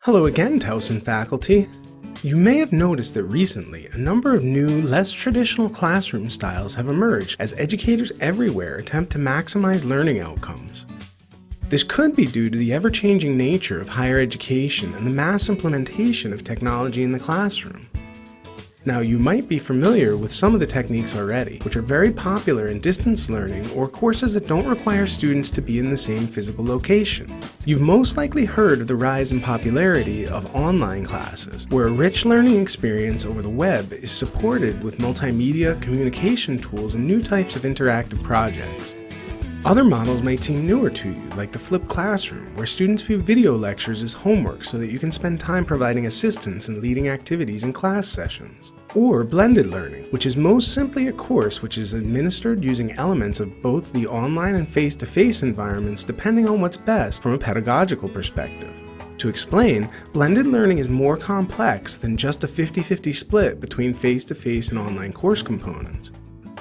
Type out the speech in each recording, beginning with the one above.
Hello again, Towson faculty. You may have noticed that recently, a number of new, less traditional classroom styles have emerged as educators everywhere attempt to maximize learning outcomes. This could be due to the ever-changing nature of higher education and the mass implementation of technology in the classroom. Now, you might be familiar with some of the techniques already, which are very popular in distance learning or courses that don't require students to be in the same physical location. You've most likely heard of the rise in popularity of online classes, where a rich learning experience over the web is supported with multimedia, communication tools, and new types of interactive projects. Other models might seem newer to you, like the flipped classroom, where students view video lectures as homework so that you can spend time providing assistance and leading activities in class sessions. Or blended learning, which is most simply a course which is administered using elements of both the online and face-to-face environments depending on what's best from a pedagogical perspective. To explain, blended learning is more complex than just a 50-50 split between face-to-face and online course components.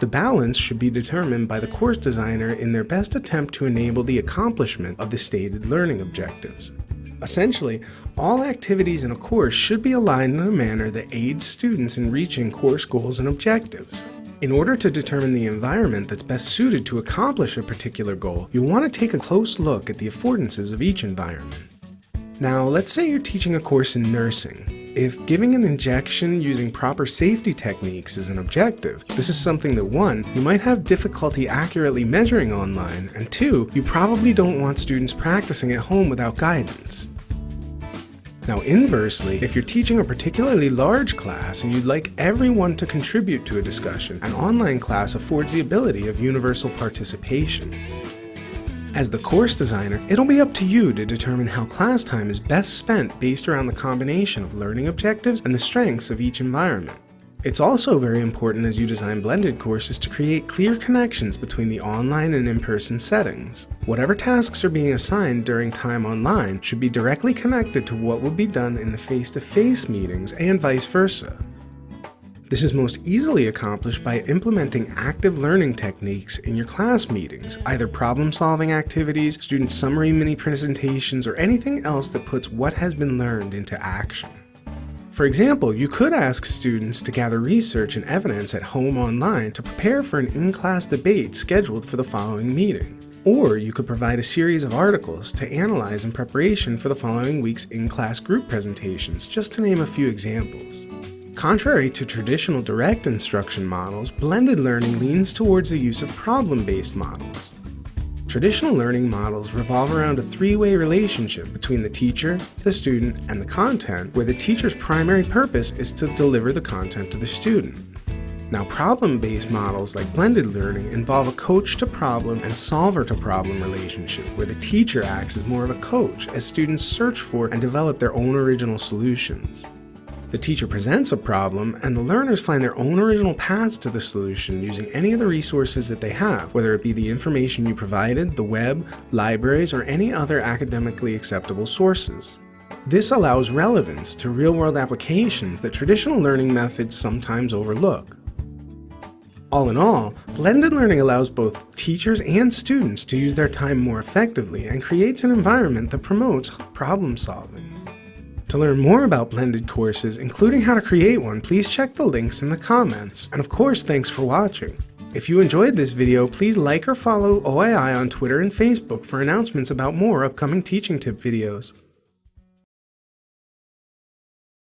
The balance should be determined by the course designer in their best attempt to enable the accomplishment of the stated learning objectives. Essentially, all activities in a course should be aligned in a manner that aids students in reaching course goals and objectives. In order to determine the environment that's best suited to accomplish a particular goal, you'll want to take a close look at the affordances of each environment. Now, let's say you're teaching a course in nursing. If giving an injection using proper safety techniques is an objective, this is something that 1, you might have difficulty accurately measuring online, and 2, you probably don't want students practicing at home without guidance. Now inversely, if you're teaching a particularly large class and you'd like everyone to contribute to a discussion, an online class affords the ability of universal participation. As the course designer, it'll be up to you to determine how class time is best spent based around the combination of learning objectives and the strengths of each environment. It's also very important as you design blended courses to create clear connections between the online and in-person settings. Whatever tasks are being assigned during time online should be directly connected to what will be done in the face-to-face meetings and vice versa. This is most easily accomplished by implementing active learning techniques in your class meetings, either problem-solving activities, student summary mini-presentations, or anything else that puts what has been learned into action. For example, you could ask students to gather research and evidence at home online to prepare for an in-class debate scheduled for the following meeting. Or you could provide a series of articles to analyze in preparation for the following week's in-class group presentations, just to name a few examples. Contrary to traditional direct instruction models, blended learning leans towards the use of problem-based models. Traditional learning models revolve around a three-way relationship between the teacher, the student, and the content, where the teacher's primary purpose is to deliver the content to the student. Now, problem-based models like blended learning involve a coach-to-problem and solver-to-problem relationship, where the teacher acts as more of a coach as students search for and develop their own original solutions. The teacher presents a problem, and the learners find their own original paths to the solution using any of the resources that they have, whether it be the information you provided, the web, libraries, or any other academically acceptable sources. This allows relevance to real-world applications that traditional learning methods sometimes overlook. All in all, blended learning allows both teachers and students to use their time more effectively and creates an environment that promotes problem solving. To learn more about blended courses, including how to create one, please check the links in the comments. And of course, thanks for watching. If you enjoyed this video, please like or follow OII on Twitter and Facebook for announcements about more upcoming teaching tip videos.